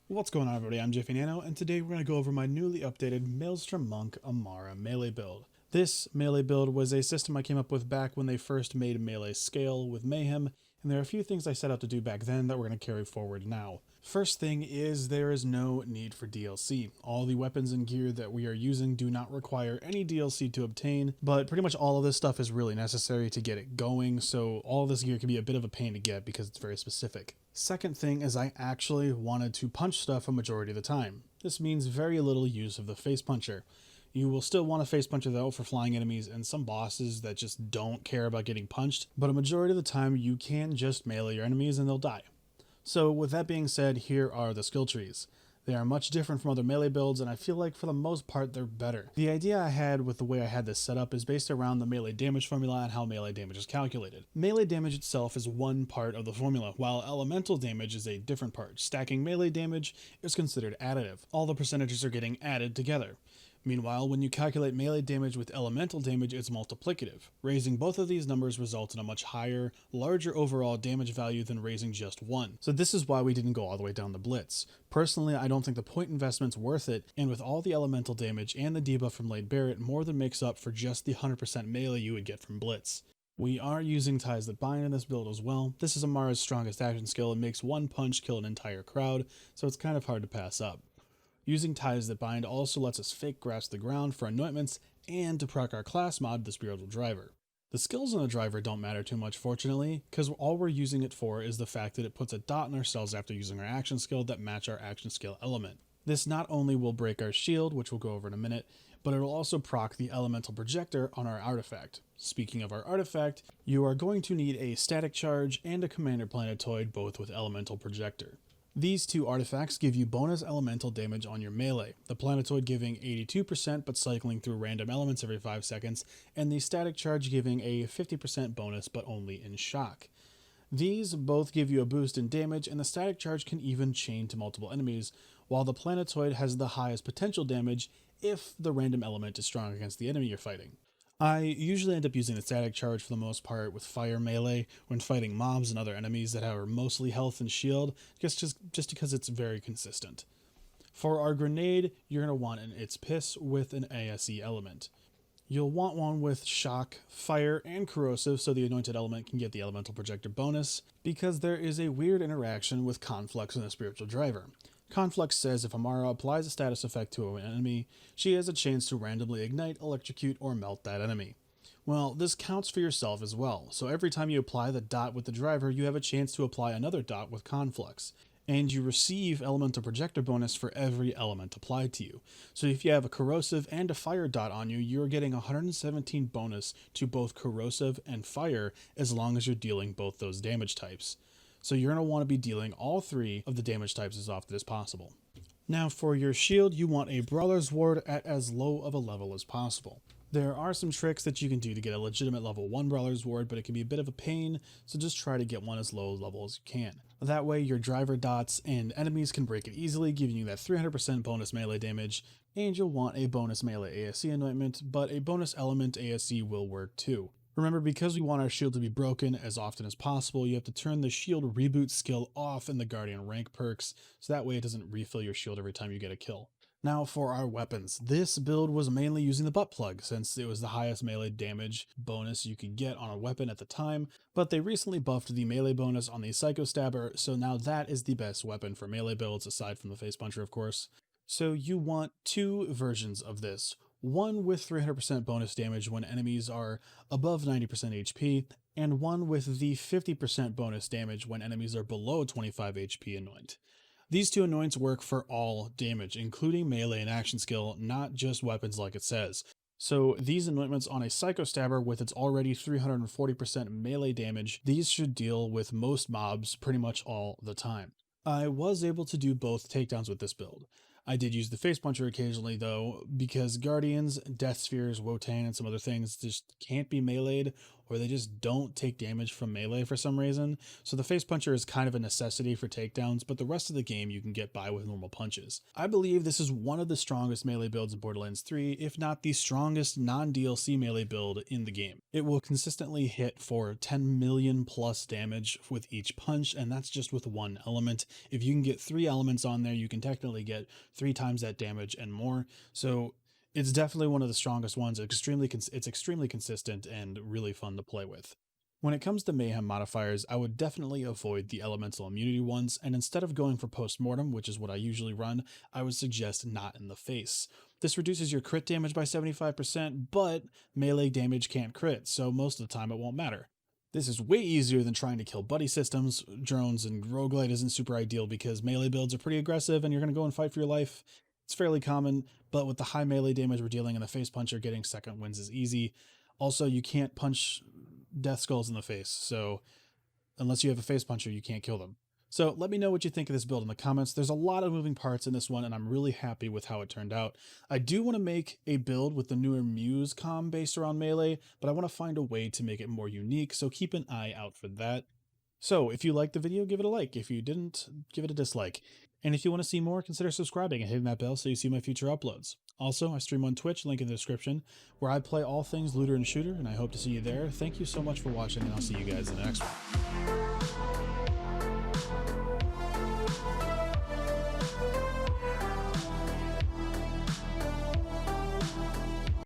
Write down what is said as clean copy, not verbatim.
What's going on, everybody? I'm Jiffy Nano, and today we're going to go over my newly updated Maelstrom Monk Amara melee build. This melee build was a system I came up with back when they first made melee scale with Mayhem, and there are a few things I set out to do back then that we're going to carry forward now. First thing is there is no need for DLC. All the weapons and gear that we are using do not require any DLC to obtain, but pretty much all of this stuff is really necessary to get it going, so all of this gear can be a bit of a pain to get because it's very specific. Second thing is I actually wanted to punch stuff a majority of the time. This means very little use of the face puncher. You will still want a face puncher though for flying enemies and some bosses that just don't care about getting punched, but a majority of the time you can just melee your enemies and they'll die. So with that being said, here are the skill trees. They are much different from other melee builds, and I feel like for the most part they're better. The idea I had with the way I had this set up is based around the melee damage formula and how melee damage is calculated. Melee damage itself is one part of the formula, while elemental damage is a different part. Stacking melee damage is considered additive. All the percentages are getting added together. Meanwhile, when you calculate melee damage with elemental damage, it's multiplicative. Raising both of these numbers results in a much higher, larger overall damage value than raising just one. So this is why we didn't go all the way down the blitz. Personally, I don't think the point investment's worth it, and with all the elemental damage and the debuff from Late Barret more than makes up for just the 100% melee you would get from blitz. We are using ties that bind in this build as well. This is Amara's strongest action skill and makes one punch kill an entire crowd, so it's kind of hard to pass up. Using ties that bind also lets us fake grasp the ground for anointments and to proc our class mod, the spiritual driver. The skills on the driver don't matter too much, fortunately, because all we're using it for is the fact that it puts a dot in our cells after using our action skill that match our action skill element. This not only will break our shield, which we'll go over in a minute, but it'll also proc the elemental projector on our artifact. Speaking of our artifact, you are going to need a static charge and a commander planetoid, both with elemental projector. These two artifacts give you bonus elemental damage on your melee, the planetoid giving 82% but cycling through random elements every 5 seconds, and the static charge giving a 50% bonus but only in shock. These both give you a boost in damage, and the static charge can even chain to multiple enemies, while the planetoid has the highest potential damage if the random element is strong against the enemy you're fighting. I usually end up using the static charge for the most part with fire melee when fighting mobs and other enemies that are mostly health and shield, just because it's very consistent. For our grenade, you're going to want an It's Piss with an ASE element. You'll want one with shock, fire, and corrosive so the anointed element can get the elemental projector bonus, because there is a weird interaction with conflux and the spiritual driver. Conflux says if Amara applies a status effect to an enemy, she has a chance to randomly ignite, electrocute, or melt that enemy. Well, this counts for yourself as well, so every time you apply the dot with the driver, you have a chance to apply another dot with Conflux, and you receive elemental projector bonus for every element applied to you. So if you have a corrosive and a fire dot on you, you're getting 117 bonus to both corrosive and fire as long as you're dealing both those damage types. So you're going to want to be dealing all three of the damage types as often as possible. Now for your shield, you want a Brawler's Ward at as low of a level as possible. There are some tricks that you can do to get a legitimate level 1 Brawler's Ward, but it can be a bit of a pain, so just try to get one as low level as you can. That way your driver dots and enemies can break it easily, giving you that 300% bonus melee damage, and you'll want a bonus melee ASE anointment, but a bonus element ASE will work too. Remember, because we want our shield to be broken as often as possible, you have to turn the shield reboot skill off in the Guardian rank perks, so that way it doesn't refill your shield every time you get a kill. Now for our weapons. This build was mainly using the butt plug, since it was the highest melee damage bonus you could get on a weapon at the time, but they recently buffed the melee bonus on the Psycho Stabber, so now that is the best weapon for melee builds, aside from the Face Puncher of course. So you want two versions of this. One with 300% bonus damage when enemies are above 90% HP, and one with the 50% bonus damage when enemies are below 25 HP anoint. These two anoints work for all damage, including melee and action skill, not just weapons like it says. So these anointments on a Psycho Stabber with its already 340% melee damage, these should deal with most mobs pretty much all the time. I was able to do both takedowns with this build. I did use the Face Puncher occasionally though, because Guardians, Death Spheres, Wotan, and some other things just can't be meleeed, or they just don't take damage from melee for some reason. So the face puncher is kind of a necessity for takedowns, but the rest of the game you can get by with normal punches. I believe this is one of the strongest melee builds in Borderlands 3, if not the strongest non-DLC melee build in the game. It will consistently hit for 10 million plus damage with each punch, and that's just with one element. If you can get 3 elements on there, you can technically get 3 times that damage and more. So it's definitely one of the strongest ones. It's extremely consistent and really fun to play with. When it comes to Mayhem modifiers, I would definitely avoid the elemental immunity ones, and instead of going for postmortem, which is what I usually run, I would suggest not in the face. This reduces your crit damage by 75%, but melee damage can't crit, so most of the time it won't matter. This is way easier than trying to kill buddy systems, drones, and roguelite isn't super ideal because melee builds are pretty aggressive and you're going to go and fight for your life. It's fairly common, but with the high melee damage we're dealing in the face puncher, getting second wins is easy. Also, you can't punch death skulls in the face, so unless you have a face puncher, you can't kill them. So let me know what you think of this build in the comments. There's a lot of moving parts in this one, and I'm really happy with how it turned out. I do want to make a build with the newer Muse comm based around melee, but I want to find a way to make it more unique, so keep an eye out for that. So if you liked the video, give it a like. If you didn't, give it a dislike. And if you want to see more, consider subscribing and hitting that bell so you see my future uploads. Also, I stream on Twitch, link in the description, where I play all things looter and shooter, and I hope to see you there. Thank you so much for watching, and I'll see you guys in the next one.